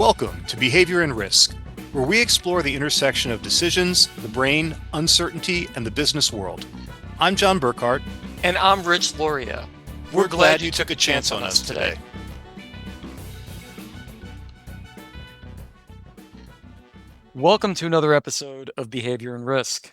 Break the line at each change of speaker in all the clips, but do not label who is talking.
Welcome to Behavior and Risk, where we explore the intersection of decisions, the brain, uncertainty, and the business world. I'm John Burkhart.
And I'm Rich Loria.
We're glad you took a chance on us today.
Welcome to another episode of Behavior and Risk.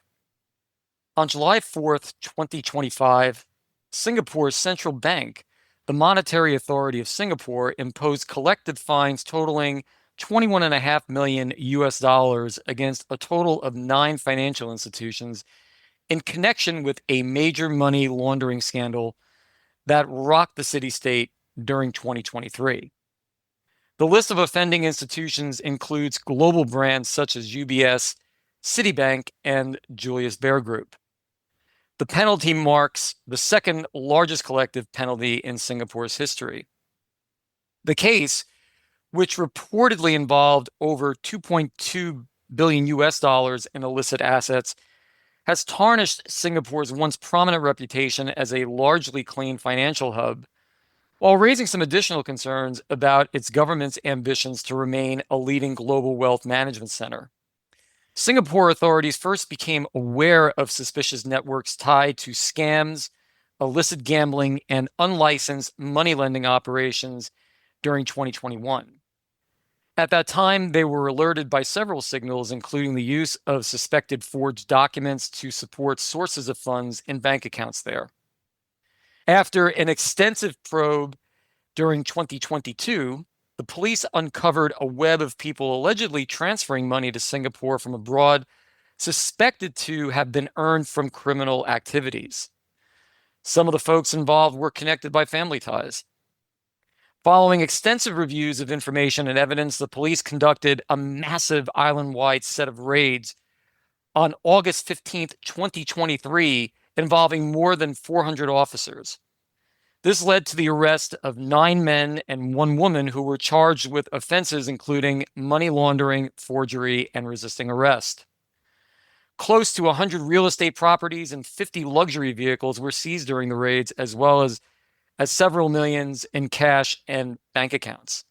On July 4th, 2025, Singapore's central bank, the Monetary Authority of Singapore, imposed collective fines totaling $21.5 million against a total of 9 financial institutions in connection with a major money laundering scandal that rocked the city-state during 2023. The list of offending institutions includes global brands such as UBS, Citibank, and Julius Baer Group. The penalty marks the second largest collective penalty in Singapore's history. The case, which reportedly involved over $2.2 billion in illicit assets, has tarnished Singapore's once prominent reputation as a largely clean financial hub, while raising some additional concerns about its government's ambitions to remain a leading global wealth management center. Singapore authorities first became aware of suspicious networks tied to scams, illicit gambling, and unlicensed money lending operations during 2021. At that time, they were alerted by several signals, including the use of suspected forged documents to support sources of funds in bank accounts there. After an extensive probe during 2022, the police uncovered a web of people allegedly transferring money to Singapore from abroad, suspected to have been earned from criminal activities. Some of the folks involved were connected by family ties. Following extensive reviews of information and evidence, the police conducted a massive island-wide set of raids on August 15th, 2023, involving more than 400 officers. This led to the arrest of 9 men and 1 woman who were charged with offenses including money laundering, forgery, and resisting arrest. Close to 100 real estate properties and 50 luxury vehicles were seized during the raids, as well as several millions in cash and bank accounts.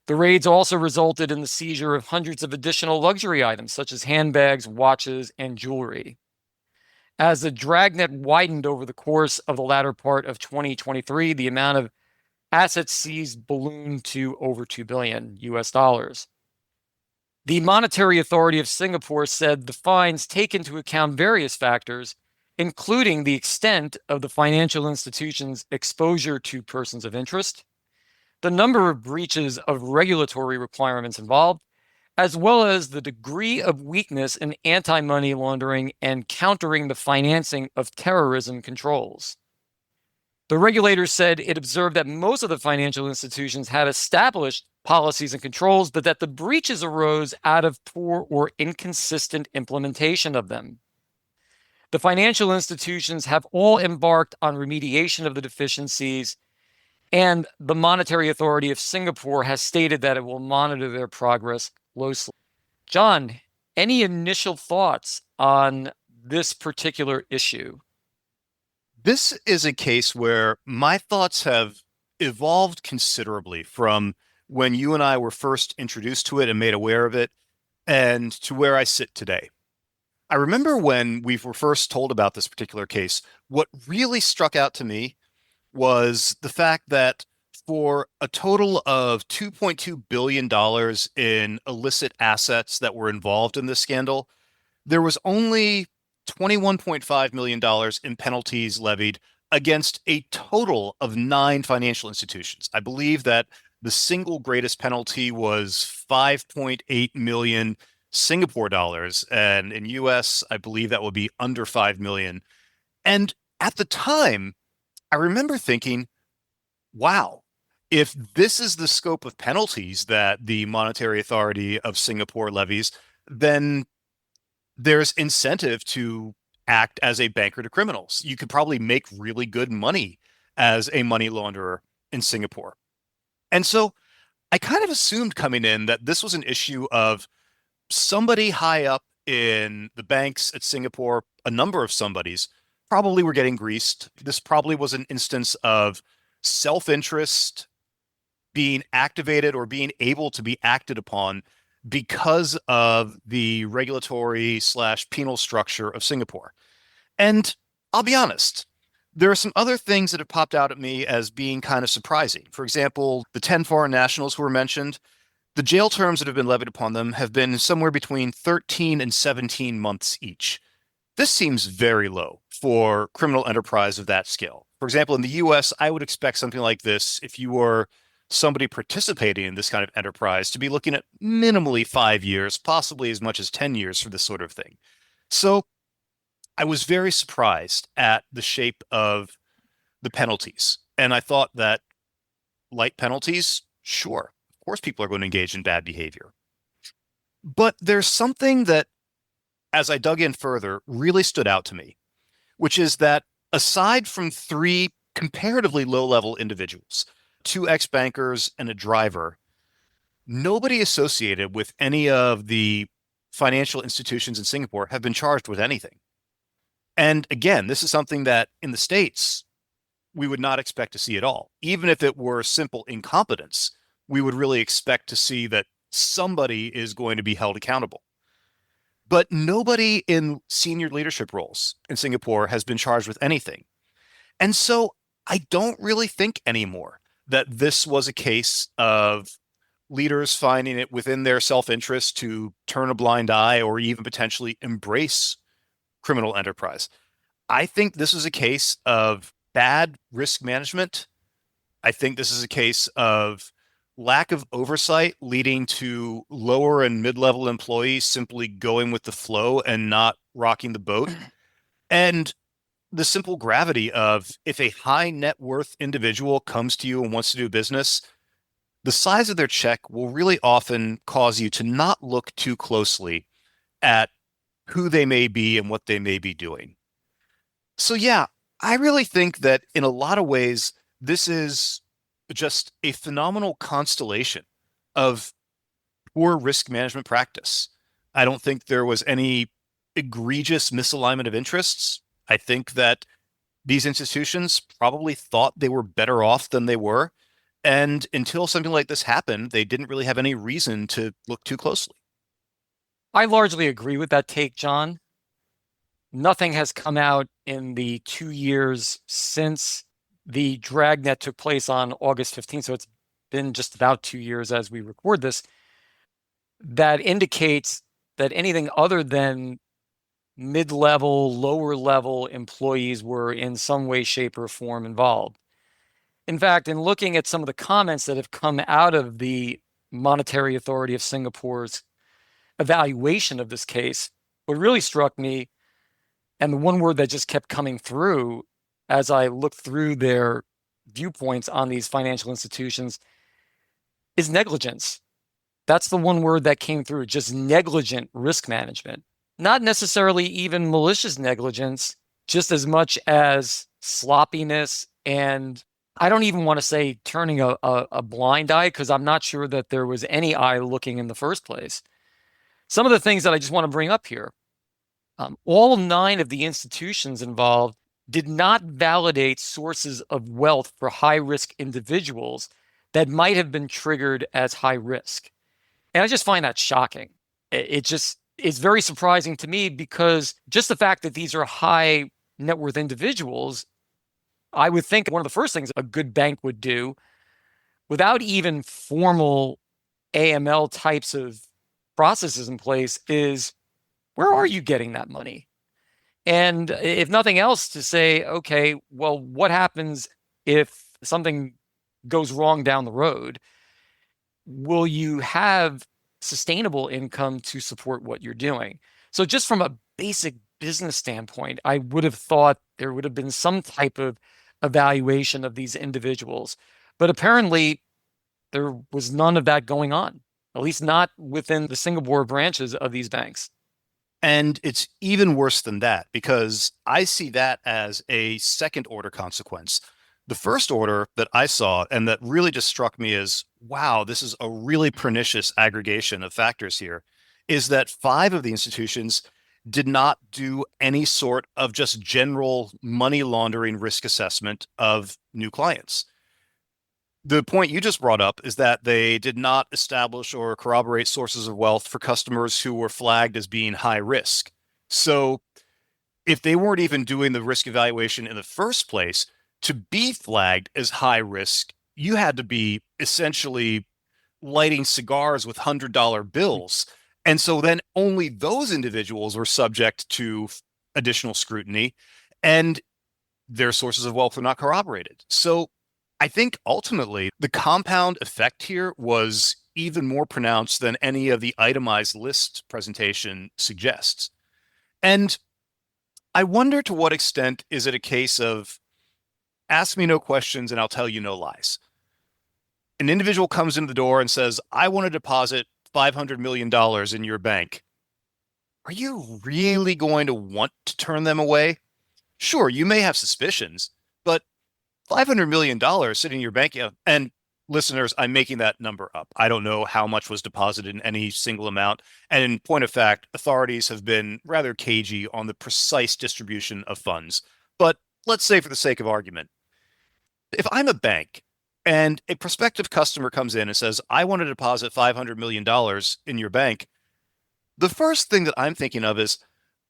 The raids also resulted in the seizure of hundreds of additional luxury items, such as handbags, watches, and jewelry. As the dragnet widened over the course of the latter part of 2023, the amount of assets seized ballooned to over $2 billion. The Monetary Authority of Singapore said the fines take into account various factors, including the extent of the financial institution's exposure to persons of interest, the number of breaches of regulatory requirements involved, as well as the degree of weakness in anti-money laundering and countering the financing of terrorism controls. The regulators said it observed that most of the financial institutions had established policies and controls, but that the breaches arose out of poor or inconsistent implementation of them. The financial institutions have all embarked on remediation of the deficiencies, and the Monetary Authority of Singapore has stated that it will monitor their progress closely. John, any initial thoughts on this particular issue?
This is a case where my thoughts have evolved considerably from when you and I were first introduced to it and made aware of it, and to where I sit today. I remember when we were first told about this particular case, what really struck out to me was the fact that for a total of $2.2 billion in illicit assets that were involved in this scandal, there was only $21.5 million in penalties levied against a total of 9 financial institutions. I believe that the single greatest penalty was 5.8 million Singapore dollars, and in US, I believe that would be under 5 million. And at the time, I remember thinking, wow, if this is the scope of penalties that the Monetary Authority of Singapore levies, then there's incentive to act as a banker to criminals. You could probably make really good money as a money launderer in Singapore. And so I kind of assumed coming in that this was an issue of somebody high up in the banks at Singapore, a number of somebodies, probably were getting greased. This probably was an instance of self-interest being activated or being able to be acted upon because of the regulatory slash penal structure of Singapore. And I'll be honest, there are some other things that have popped out at me as being kind of surprising. For example, the 10 foreign nationals who were mentioned, the jail terms that have been levied upon them have been somewhere between 13 and 17 months each. This seems very low for criminal enterprise of that scale. For example, in the US, I would expect something like this if you were somebody participating in this kind of enterprise to be looking at minimally 5 years, possibly as much as 10 years for this sort of thing. So I was very surprised at the shape of the penalties. And I thought that light penalties, sure, of course, people are going to engage in bad behavior. But there's something that, as I dug in further, really stood out to me, which is that aside from three comparatively low level individuals, two ex bankers and a driver, nobody associated with any of the financial institutions in Singapore have been charged with anything. And again, this is something that in the States, we would not expect to see at all. Even if it were simple incompetence, we would really expect to see that somebody is going to be held accountable. But nobody in senior leadership roles in Singapore has been charged with anything. And so I don't really think anymore that this was a case of leaders finding it within their self-interest to turn a blind eye or even potentially embrace criminal enterprise. I think this is a case of bad risk management. I think this is a case of lack of oversight leading to lower and mid-level employees simply going with the flow and not rocking the boat. And the simple gravity of if a high net worth individual comes to you and wants to do business, the size of their check will really often cause you to not look too closely at who they may be and what they may be doing. So, yeah, I really think that in a lot of ways, this is just a phenomenal constellation of poor risk management practice. I don't think there was any egregious misalignment of interests. I think that these institutions probably thought they were better off than they were. And until something like this happened, they didn't really have any reason to look too closely.
I largely agree with that take, John. Nothing has come out in the 2 years since the dragnet took place on August 15th. So it's been just about 2 years as we record this, that indicates that anything other than mid-level, lower-level employees were in some way, shape, or form involved. In fact, in looking at some of the comments that have come out of the Monetary Authority of Singapore's evaluation of this case, what really struck me, and the one word that just kept coming through as I looked through their viewpoints on these financial institutions, is negligence. That's the one word that came through, just negligent risk management. Not necessarily even malicious negligence, just as much as sloppiness. And I don't even want to say turning a blind eye, because I'm not sure that there was any eye looking in the first place. Some of the things that I just want to bring up here, all 9 of the institutions involved did not validate sources of wealth for high-risk individuals that might have been triggered as high risk. And I just find that shocking. It just is very surprising to me, because just the fact that these are high net worth individuals, I would think one of the first things a good bank would do, without even formal AML types of processes in place, is where are you getting that money? And if nothing else, to say, okay, well, what happens if something goes wrong down the road? Will you have sustainable income to support what you're doing? So just from a basic business standpoint, I would have thought there would have been some type of evaluation of these individuals. But apparently, there was none of that going on, at least not within the Singapore branches of these banks.
And it's even worse than that because I see that as a second order consequence. The first order that I saw and that really just struck me as, wow, this is a really pernicious aggregation of factors here, is that 5 of the institutions did not do any sort of just general money laundering risk assessment of new clients. The point you just brought up is that they did not establish or corroborate sources of wealth for customers who were flagged as being high risk. So if they weren't even doing the risk evaluation in the first place, to be flagged as high risk, you had to be essentially lighting cigars with $100 bills. And so then only those individuals were subject to additional scrutiny, and their sources of wealth were not corroborated. So I think ultimately the compound effect here was even more pronounced than any of the itemized list presentation suggests. And I wonder to what extent is it a case of ask me no questions and I'll tell you no lies. An individual comes into the door and says, I want to deposit $500 million in your bank. Are you really going to want to turn them away? Sure, you may have suspicions, but $500 million sitting in your bank account, and listeners, I'm making that number up. I don't know how much was deposited in any single amount. And in point of fact, authorities have been rather cagey on the precise distribution of funds. But let's say, for the sake of argument, if I'm a bank and a prospective customer comes in and says, I want to deposit $500 million in your bank, the first thing that I'm thinking of is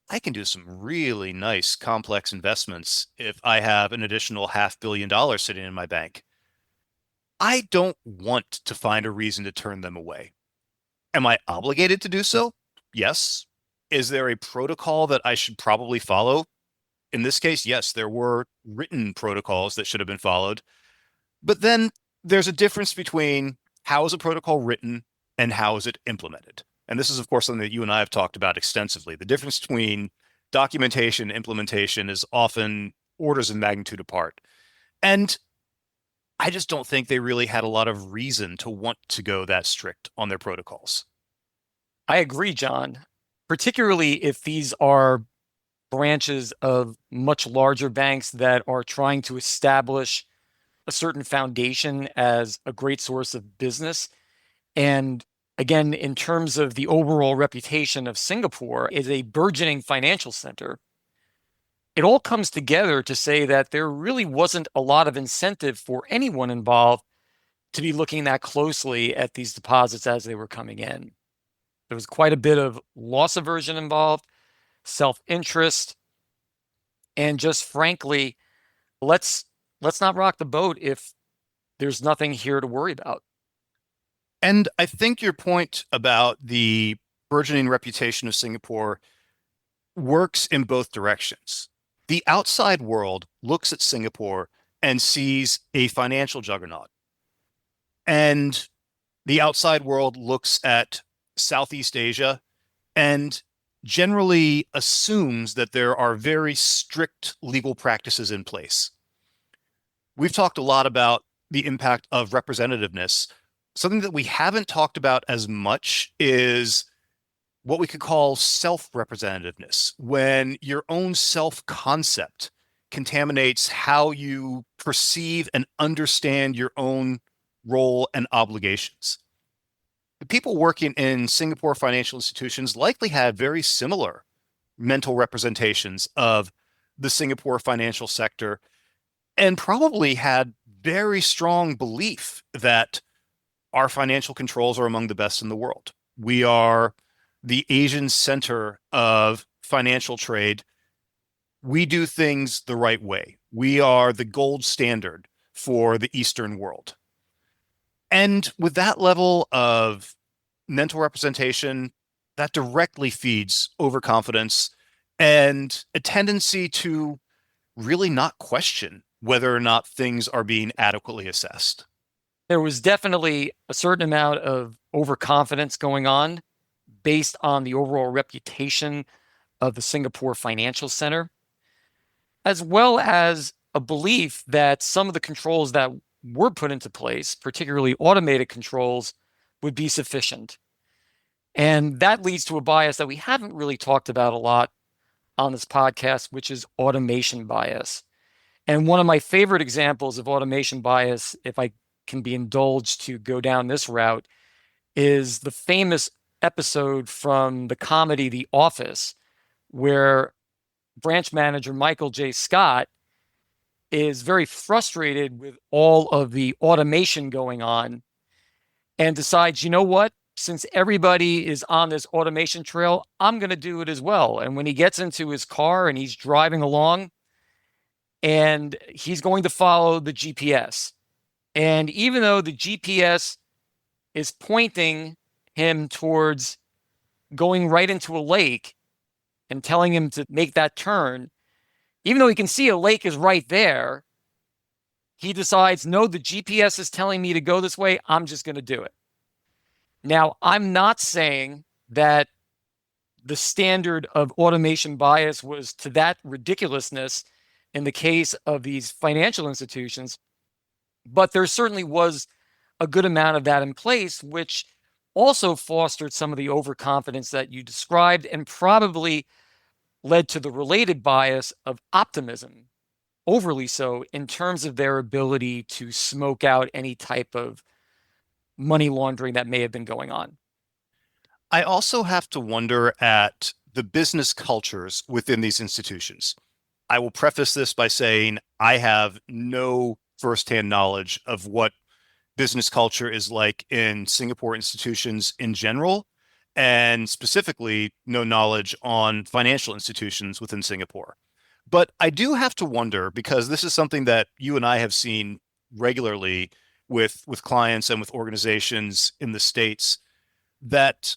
I can do some really nice complex investments if I have an additional $500 million sitting in my bank. I don't want to find a reason to turn them away. Am I obligated to do so? Yes. Is there a protocol that I should probably follow? In this case, yes, there were written protocols that should have been followed. But then there's a difference between how is a protocol written and how is it implemented. And this is, of course, something that you and I have talked about extensively. The difference between documentation and implementation is often orders of magnitude apart. And I just don't think they really had a lot of reason to want to go that strict on their protocols.
I agree, John, particularly if these are branches of much larger banks that are trying to establish a certain foundation as a great source of business. And again, in terms of the overall reputation of Singapore as a burgeoning financial center, it all comes together to say that there really wasn't a lot of incentive for anyone involved to be looking that closely at these deposits as they were coming in. There was quite a bit of loss aversion involved, self-interest, and just frankly, let's let's not rock the boat if there's nothing here to worry about.
And I think your point about the burgeoning reputation of Singapore works in both directions. The outside world looks at Singapore and sees a financial juggernaut. And the outside world looks at Southeast Asia and generally assumes that there are very strict legal practices in place. We've talked a lot about the impact of representativeness. Something that we haven't talked about as much is what we could call self-representativeness, when your own self-concept contaminates how you perceive and understand your own role and obligations. The people working in Singapore financial institutions likely had very similar mental representations of the Singapore financial sector and probably had very strong belief that our financial controls are among the best in the world. We are the Asian center of financial trade. We do things the right way. We are the gold standard for the Eastern world. And with that level of mental representation, that directly feeds overconfidence and a tendency to really not question whether or not things are being adequately assessed.
There was definitely a certain amount of overconfidence going on based on the overall reputation of the Singapore Financial Center, as well as a belief that some of the controls that were put into place, particularly automated controls, would be sufficient. And that leads to a bias that we haven't really talked about a lot on this podcast, which is automation bias. And one of my favorite examples of automation bias, if I can be indulged to go down this route, is the famous episode from the comedy The Office, where branch manager Michael J. Scott is very frustrated with all of the automation going on and decides, you know what? Since everybody is on this automation trail, I'm going to do it as well. And when he gets into his car and he's driving along and he's going to follow the GPS. And even though the GPS is pointing him towards going right into a lake and telling him to make that turn, even though he can see a lake is right there, he decides, no, the GPS is telling me to go this way. I'm just going to do it. Now, I'm not saying that the standard of automation bias was to that ridiculousness in the case of these financial institutions, but there certainly was a good amount of that in place, which also fostered some of the overconfidence that you described and probably led to the related bias of optimism, overly so, in terms of their ability to smoke out any type of money laundering that may have been going on.
I also have to wonder at the business cultures within these institutions. I will preface this by saying I have no firsthand knowledge of what business culture is like in Singapore institutions in general, and specifically no knowledge on financial institutions within Singapore. But I do have to wonder because this is something that you and I have seen regularly with clients and with organizations in the States that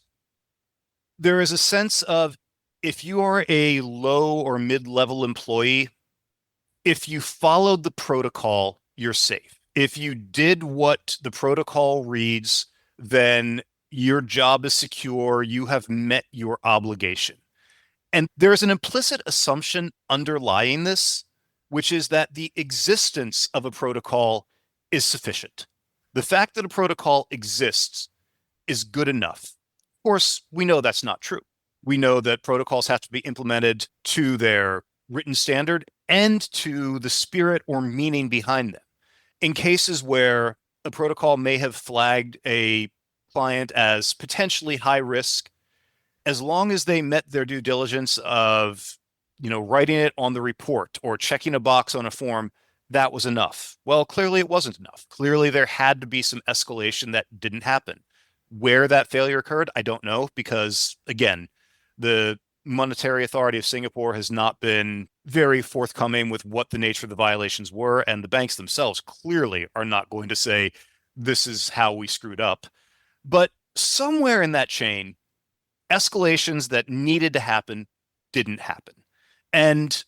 there is a sense of if you are a low or mid-level employee, if you followed the protocol, you're safe. If you did what the protocol reads, then your job is secure. You have met your obligation. And there's an implicit assumption underlying this, which is that the existence of a protocol is sufficient. The fact that a protocol exists is good enough. Of course, we know that's not true. We know that protocols have to be implemented to their written standard and to the spirit or meaning behind them. In cases where a protocol may have flagged a client as potentially high risk, as long as they met their due diligence of, writing it on the report or checking a box on a form, that was enough. Well, clearly it wasn't enough. Clearly there had to be some escalation that didn't happen. Where that failure occurred, I don't know, because again, the monetary authority of Singapore has not been very forthcoming with what the nature of the violations were, and the banks themselves clearly are not going to say this is how we screwed up. But somewhere in that chain, escalations that needed to happen didn't happen. And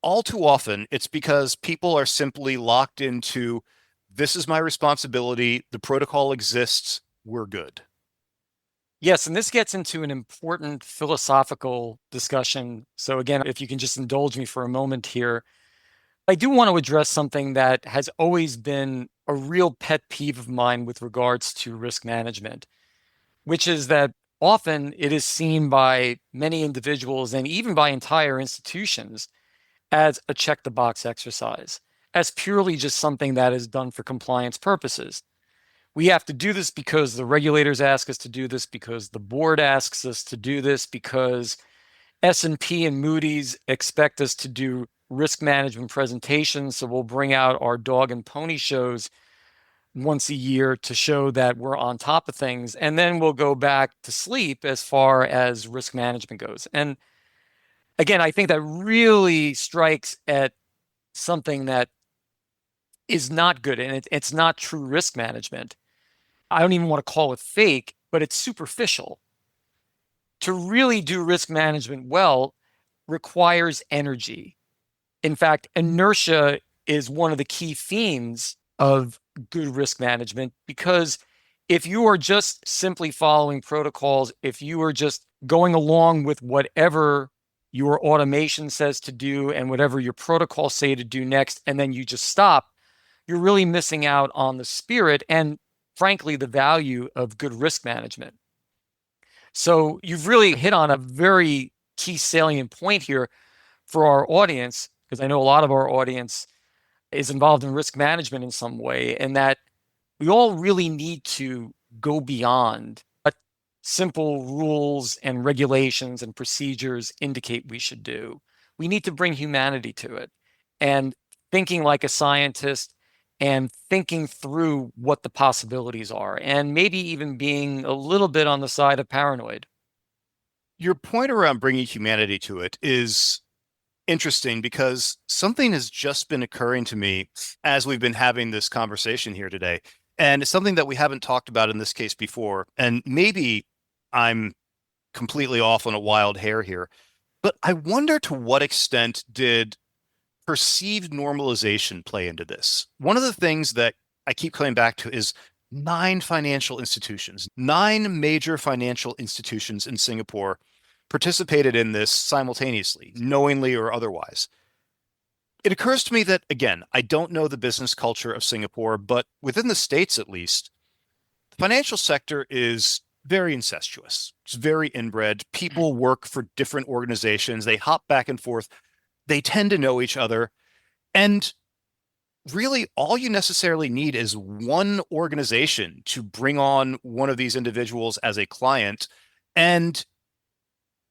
all too often, it's because people are simply locked into this is my responsibility, the protocol exists, we're good.
Yes, and this gets into an important philosophical discussion. So, again, if you can just indulge me for a moment here, I do want to address something that has always been a real pet peeve of mine with regards to risk management, which is that often it is seen by many individuals and even by entire institutions as a check the box exercise, as purely just something that is done for compliance purposes. We have to do this because the regulators ask us to do this, because the board asks us to do this, because S&P and Moody's expect us to do risk management presentations. So we'll bring out our dog and pony shows once a year to show that we're on top of things. And then we'll go back to sleep as far as risk management goes. And again, I think that really strikes at something that is not good, and it's not true risk management. I don't even want to call it fake, but it's superficial. To really do risk management well requires energy. In fact, inertia is one of the key themes of good risk management because if you are just simply following protocols, if you are just going along with whatever your automation says to do and whatever your protocols say to do next, and then you just stop, you're really missing out on the spirit and, frankly, the value of good risk management. So you've really hit on a very key salient point here for our audience, because I know a lot of our audience is involved in risk management in some way, and that we all really need to go beyond what simple rules and regulations and procedures indicate we should do. We need to bring humanity to it and thinking like a scientist and thinking through what the possibilities are, and maybe even being a little bit on the side of paranoid.
Your point around bringing humanity to it is interesting because something has just been occurring to me as we've been having this conversation here today. And it's something that we haven't talked about in this case before. And maybe I'm completely off on a wild hair here, but I wonder to what extent did perceived normalization play into this? One of the things that I keep coming back to is nine major financial institutions in Singapore participated in this simultaneously, knowingly or otherwise. It occurs to me that, again, I don't know the business culture of Singapore, but within the States at least, the financial sector is very incestuous. It's very inbred. People work for different organizations. They hop back and forth. They tend to know each other. And really, all you necessarily need is one organization to bring on one of these individuals as a client. And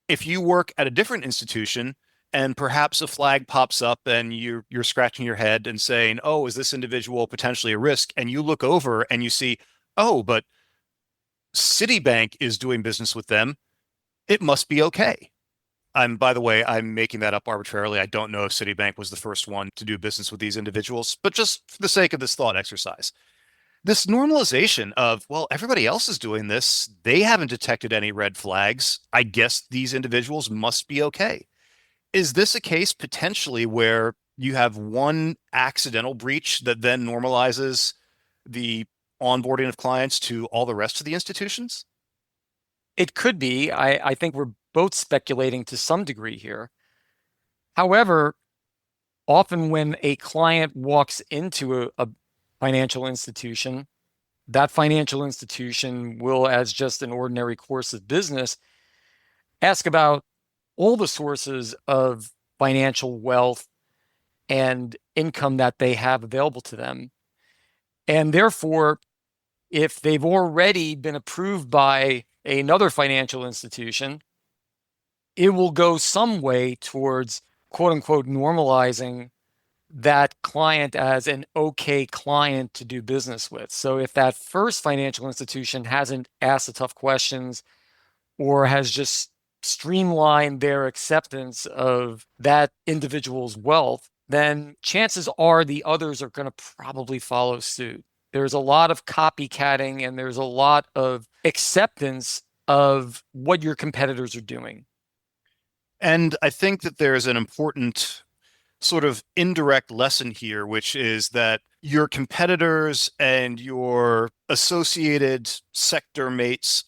if you work at a different institution and perhaps a flag pops up and you're scratching your head and saying, "Oh, is this individual potentially a risk?" And you look over and you see, "Oh, but Citibank is doing business with them. It must be okay." By the way, I'm making that up arbitrarily. I don't know if Citibank was the first one to do business with these individuals, but just for the sake of this thought exercise, this normalization of, well, everybody else is doing this. They haven't detected any red flags. I guess these individuals must be okay. Is this a case potentially where you have one accidental breach that then normalizes the onboarding of clients to all the rest of the institutions?
It could be. I think we're both speculating to some degree here. However, often when a client walks into a financial institution, that financial institution will, as just an ordinary course of business, ask about all the sources of financial wealth and income that they have available to them. And therefore, if they've already been approved by another financial institution, it will go some way towards quote unquote normalizing that client as an okay client to do business with. So if that first financial institution hasn't asked the tough questions or has just streamlined their acceptance of that individual's wealth, then chances are the others are going to probably follow suit. There's a lot of copycatting and there's a lot of acceptance of what your competitors are doing.
And I think that there's an important sort of indirect lesson here, which is that your competitors and your associated sector mates'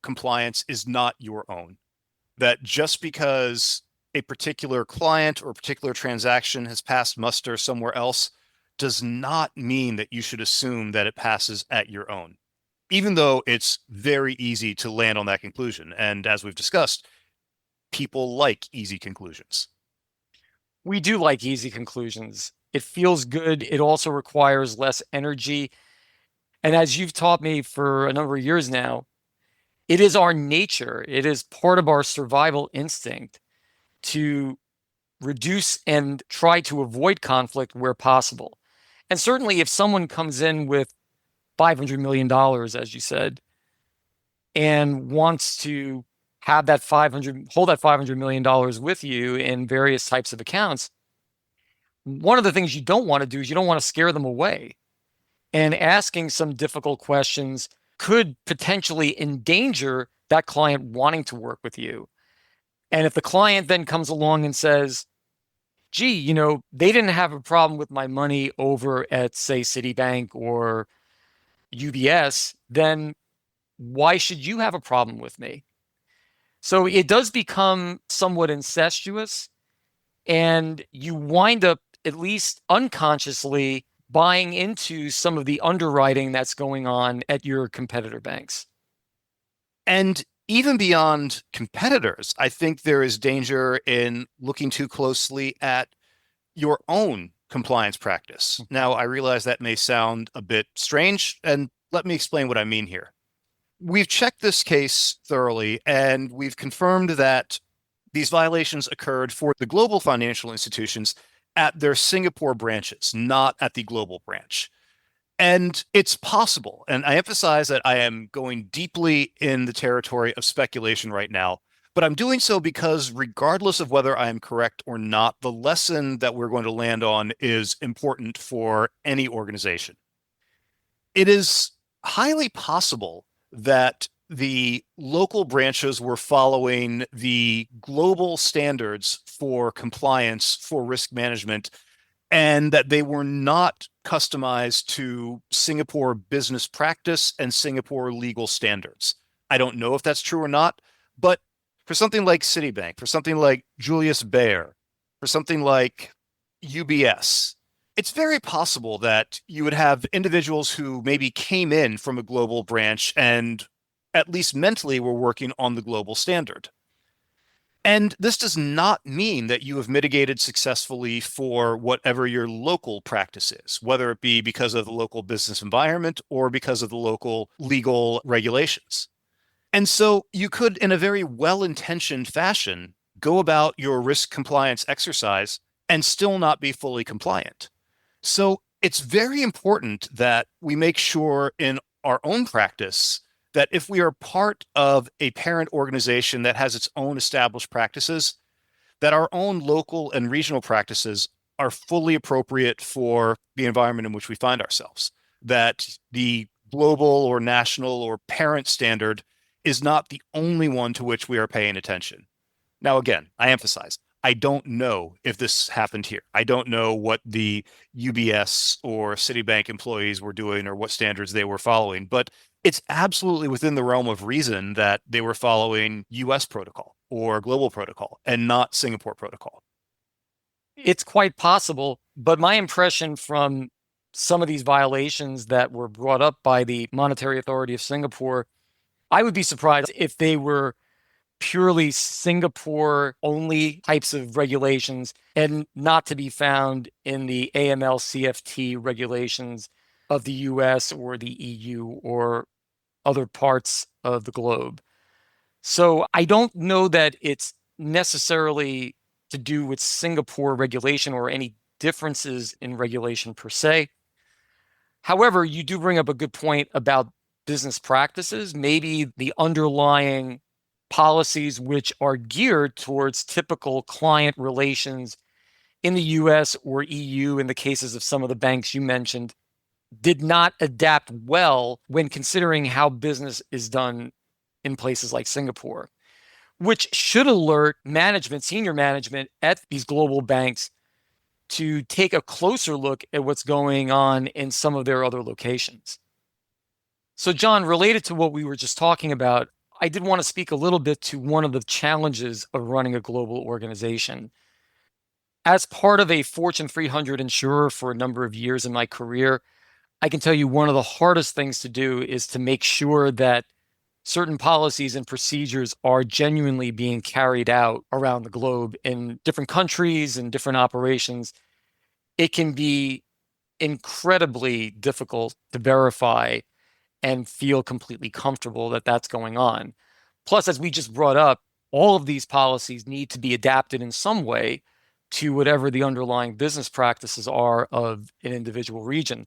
compliance is not your own. That just because a particular client or a particular transaction has passed muster somewhere else does not mean that you should assume that it passes at your own, even though it's very easy to land on that conclusion. And as we've discussed, people like easy conclusions.
We do like easy conclusions. It feels good. It also requires less energy. And as you've taught me for a number of years now, it is our nature. It is part of our survival instinct to reduce and try to avoid conflict where possible. And certainly if someone comes in with $500 million, as you said, and wants to hold that $500 million with you in various types of accounts, one of the things you don't want to do is you don't want to scare them away. And asking some difficult questions could potentially endanger that client wanting to work with you. And if the client then comes along and says, gee, they didn't have a problem with my money over at, say, Citibank or UBS, then why should you have a problem with me? So it does become somewhat incestuous, and you wind up, at least unconsciously, buying into some of the underwriting that's going on at your competitor banks.
And even beyond competitors, I think there is danger in looking too closely at your own compliance practice. Now, I realize that may sound a bit strange, and let me explain what I mean here. We've checked this case thoroughly, and we've confirmed that these violations occurred for the global financial institutions at their Singapore branches, not at the global branch. And it's possible. And I emphasize that I am going deeply in the territory of speculation right now, but I'm doing so because regardless of whether I am correct or not, the lesson that we're going to land on is important for any organization. It is highly possible that the local branches were following the global standards for compliance for risk management and that they were not customized to Singapore business practice and Singapore legal standards. I don't know if that's true or not, but for something like Citibank, for something like Julius Baer, for something like UBS, it's very possible that you would have individuals who maybe came in from a global branch and at least mentally were working on the global standard. And this does not mean that you have mitigated successfully for whatever your local practice is, whether it be because of the local business environment or because of the local legal regulations. And so you could, in a very well-intentioned fashion, go about your risk compliance exercise and still not be fully compliant. So it's very important that we make sure in our own practice that if we are part of a parent organization that has its own established practices, that our own local and regional practices are fully appropriate for the environment in which we find ourselves. That the global or national or parent standard is not the only one to which we are paying attention. Now, again, I emphasize, I don't know if this happened here. I don't know what the UBS or Citibank employees were doing or what standards they were following, but it's absolutely within the realm of reason that they were following US protocol or global protocol and not Singapore protocol.
It's quite possible, but my impression from some of these violations that were brought up by the Monetary Authority of Singapore, I would be surprised if they were purely Singapore only types of regulations and not to be found in the AML CFT regulations of the US or the EU or other parts of the globe. So I don't know that it's necessarily to do with Singapore regulation or any differences in regulation per se. However, you do bring up a good point about business practices, maybe the underlying policies which are geared towards typical client relations in the US or EU, in the cases of some of the banks you mentioned, did not adapt well when considering how business is done in places like Singapore, which should alert management, senior management at these global banks to take a closer look at what's going on in some of their other locations. So, John, related to what we were just talking about, I did want to speak a little bit to one of the challenges of running a global organization. As part of a Fortune 300 insurer for a number of years in my career, I can tell you one of the hardest things to do is to make sure that certain policies and procedures are genuinely being carried out around the globe in different countries and different operations. It can be incredibly difficult to verify and feel completely comfortable that that's going on. Plus, as we just brought up, all of these policies need to be adapted in some way to whatever the underlying business practices are of an individual region.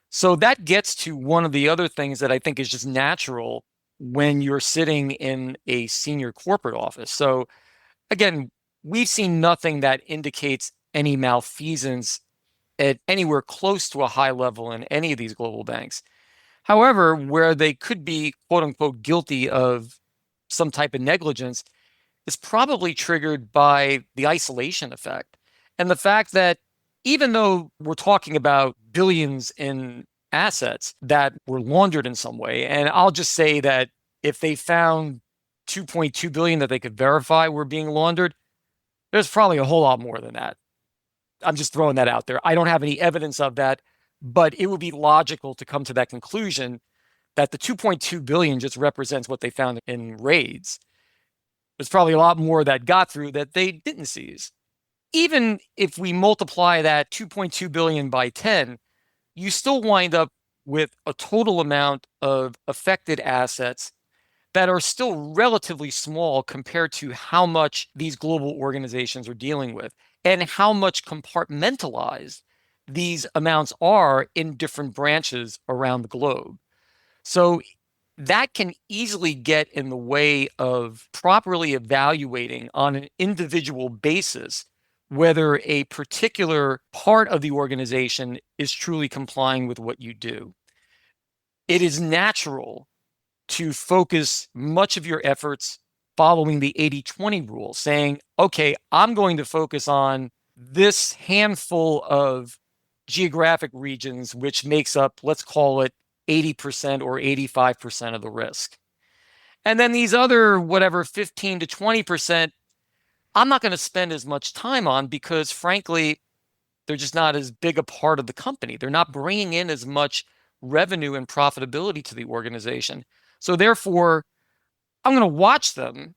So that gets to one of the other things that I think is just natural when you're sitting in a senior corporate office. So again, we've seen nothing that indicates any malfeasance at anywhere close to a high level in any of these global banks. However, where they could be quote unquote guilty of some type of negligence is probably triggered by the isolation effect. And the fact that even though we're talking about billions in assets that were laundered in some way, and I'll just say that if they found 2.2 billion that they could verify were being laundered, there's probably a whole lot more than that. I'm just throwing that out there. I don't have any evidence of that, but it would be logical to come to that conclusion that the 2.2 billion just represents what they found in raids. There's probably a lot more that got through that they didn't seize. Even if we multiply that 2.2 billion by 10, you still wind up with a total amount of affected assets that are still relatively small compared to how much these global organizations are dealing with. and how much compartmentalized these amounts are in different branches around the globe. So that can easily get in the way of properly evaluating on an individual basis whether a particular part of the organization is truly complying with what you do. It is natural to focus much of your efforts following the 80/20 rule, saying, okay, I'm going to focus on this handful of geographic regions, which makes up, let's call it 80% or 85% of the risk. And then these other, whatever, 15 to 20%, I'm not going to spend as much time on because, frankly, they're just not as big a part of the company. They're not bringing in as much revenue and profitability to the organization. So, therefore, I'm going to watch them,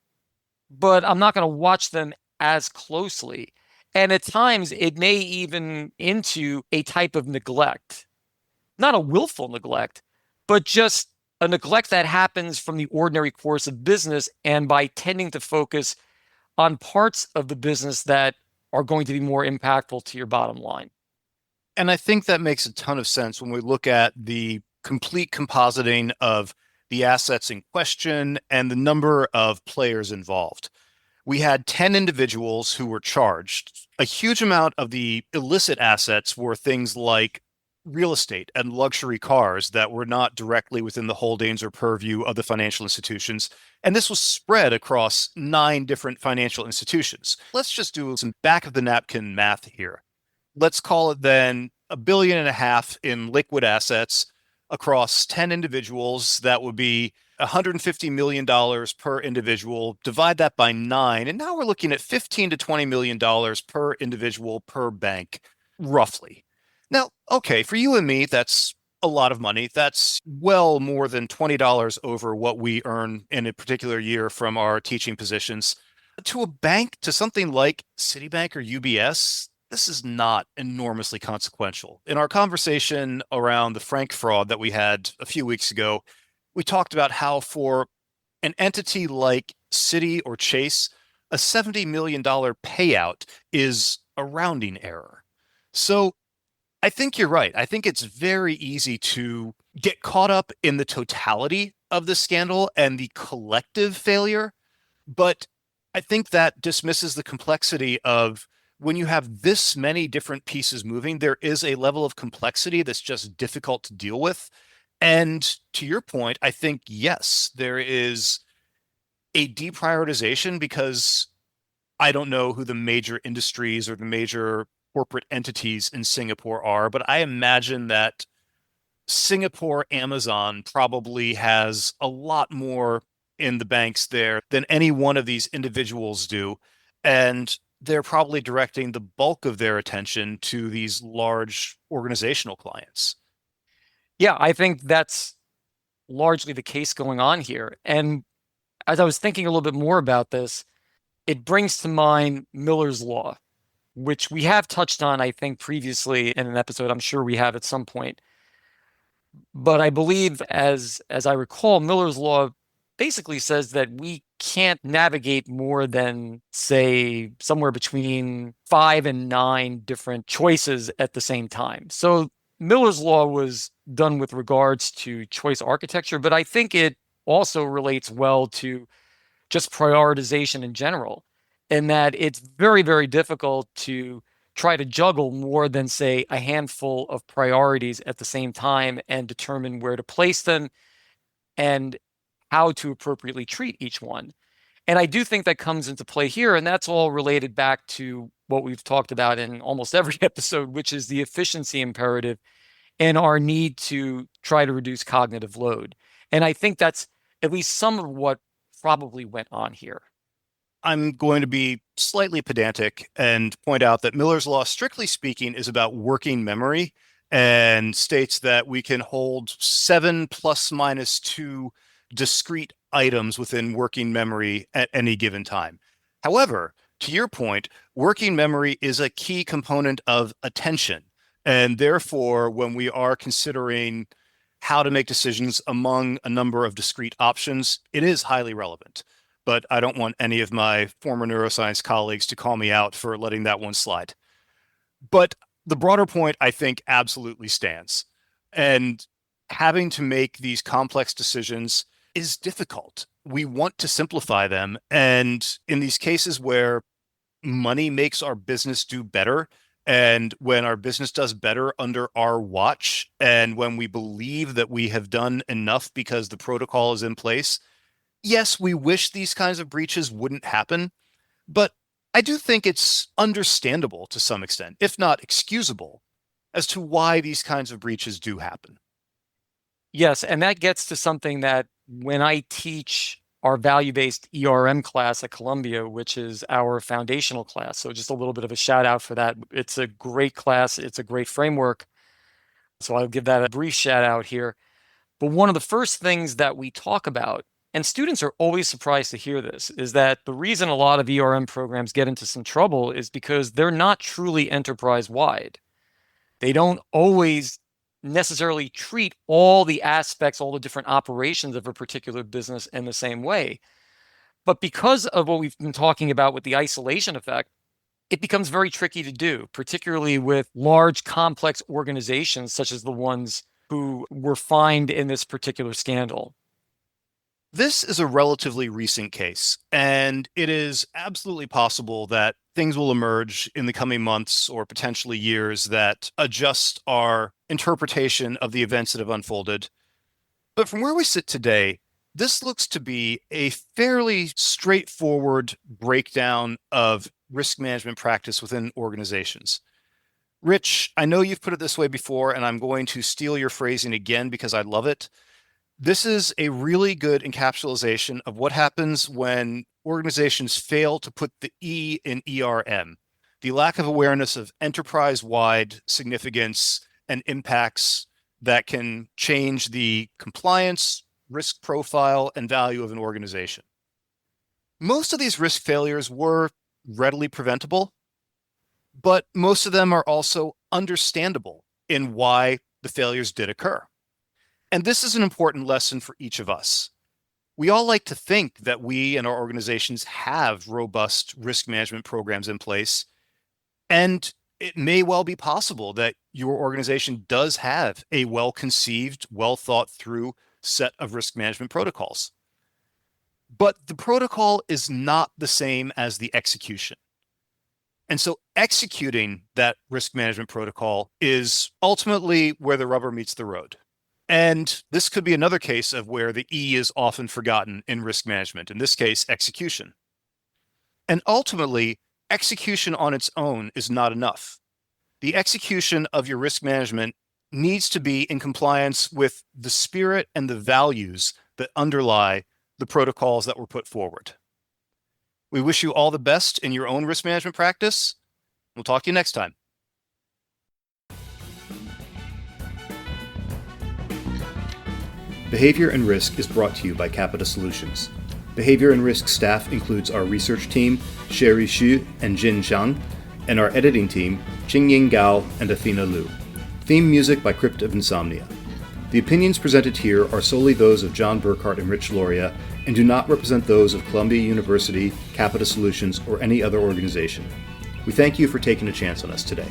but I'm not going to watch them as closely. And at times, it may even into a type of neglect, not a willful neglect, but just a neglect that happens from the ordinary course of business and by tending to focus on parts of the business that are going to be more impactful to your bottom line.
And I think that makes a ton of sense when we look at the complete compositing of the assets in question and the number of players involved. We had 10 individuals who were charged. A huge amount of the illicit assets were things like real estate and luxury cars that were not directly within the holdings or purview of the financial institutions. And this was spread across 9 different financial institutions. Let's just do some back of the napkin math here. Let's call it then $1.5 billion in liquid assets across 10 individuals. That would be $150 million per individual. Divide that by 9. And now we're looking at $15 to $20 million per individual per bank, roughly. Now, okay, for you and me, that's a lot of money. That's well more than $20 over what we earn in a particular year from our teaching positions. To a bank, to something like Citibank or UBS, this is not enormously consequential. In our conversation around the Frank fraud that we had a few weeks ago, we talked about how for an entity like Citi or Chase, a $70 million payout is a rounding error. So I think you're right. I think it's very easy to get caught up in the totality of the scandal and the collective failure, but I think that dismisses the complexity of when you have this many different pieces moving, there is a level of complexity that's just difficult to deal with. And to your point, I think, yes, there is a deprioritization because I don't know who the major industries or the major corporate entities in Singapore are, but I imagine that Singapore Amazon probably has a lot more in the banks there than any one of these individuals do. And they're probably directing the bulk of their attention to these large organizational clients.
Yeah, I think that's largely the case going on here. And as I was thinking a little bit more about this, it brings to mind Miller's Law, which we have touched on, I think, previously in an episode. I'm sure we have at some point. But I believe, as I recall, Miller's Law basically says that we can't navigate more than, say, somewhere between 5 and 9 different choices at the same time. So Miller's Law was done with regards to choice architecture, but I think it also relates well to just prioritization in general, in that it's very, very difficult to try to juggle more than, say, a handful of priorities at the same time and determine where to place them and how to appropriately treat each one. And I do think that comes into play here, and that's all related back to what we've talked about in almost every episode, which is the efficiency imperative and our need to try to reduce cognitive load. And I think that's at least some of what probably went on here.
I'm going to be slightly pedantic and point out that Miller's Law, strictly speaking, is about working memory and states that we can hold 7 plus minus 2 discrete items within working memory at any given time. However, to your point, working memory is a key component of attention. And therefore, when we are considering how to make decisions among a number of discrete options, it is highly relevant. but I don't want any of my former neuroscience colleagues to call me out for letting that one slide. But the broader point, I think, absolutely stands. And having to make these complex decisions is difficult. We want to simplify them. And in these cases where money makes our business do better, and when our business does better under our watch, and when we believe that we have done enough because the protocol is in place, yes, we wish these kinds of breaches wouldn't happen, but I do think it's understandable to some extent, if not excusable, as to why these kinds of breaches do happen.
Yes, and that gets to something that when I teach our value-based ERM class at Columbia, which is our foundational class. So just a little bit of a shout out for that. It's a great class. It's a great framework. So I'll give that a brief shout out here. But one of the first things that we talk about, and students are always surprised to hear this, is that the reason a lot of ERM programs get into some trouble is because they're not truly enterprise-wide. They don't always necessarily treat all the aspects, all the different operations of a particular business in the same way. But because of what we've been talking about with the isolation effect, it becomes very tricky to do, particularly with large, complex organizations such as the ones who were fined in this particular scandal.
This is a relatively recent case, and it is absolutely possible that things will emerge in the coming months or potentially years that adjust our interpretation of the events that have unfolded. But from where we sit today, this looks to be a fairly straightforward breakdown of risk management practice within organizations. Rich, I know you've put it this way before, and I'm going to steal your phrasing again because I love it. This is a really good encapsulation of what happens when organizations fail to put the E in ERM, the lack of awareness of enterprise-wide significance and impacts that can change the compliance, risk profile, and value of an organization. Most of these risk failures were readily preventable, but most of them are also understandable in why the failures did occur. And this is an important lesson for each of us. We all like to think that we and our organizations have robust risk management programs in place, and it may well be possible that your organization does have a well-conceived, well-thought-through set of risk management protocols. But the protocol is not the same as the execution. And so executing that risk management protocol is ultimately where the rubber meets the road. And this could be another case of where the E is often forgotten in risk management, in this case, execution. And ultimately, execution on its own is not enough. The execution of your risk management needs to be in compliance with the spirit and the values that underlie the protocols that were put forward. We wish you all the best in your own risk management practice. We'll talk to you next time. Behavior and Risk is brought to you by Capita Solutions. Behavior and Risk staff includes our research team, Sherry Xu and Jin Zhang, and our editing team, Jingying Gao and Athena Liu. Theme music by Crypt of Insomnia. The opinions presented here are solely those of John Burkhart and Rich Loria and do not represent those of Columbia University, Capita Solutions, or any other organization. We thank you for taking a chance on us today.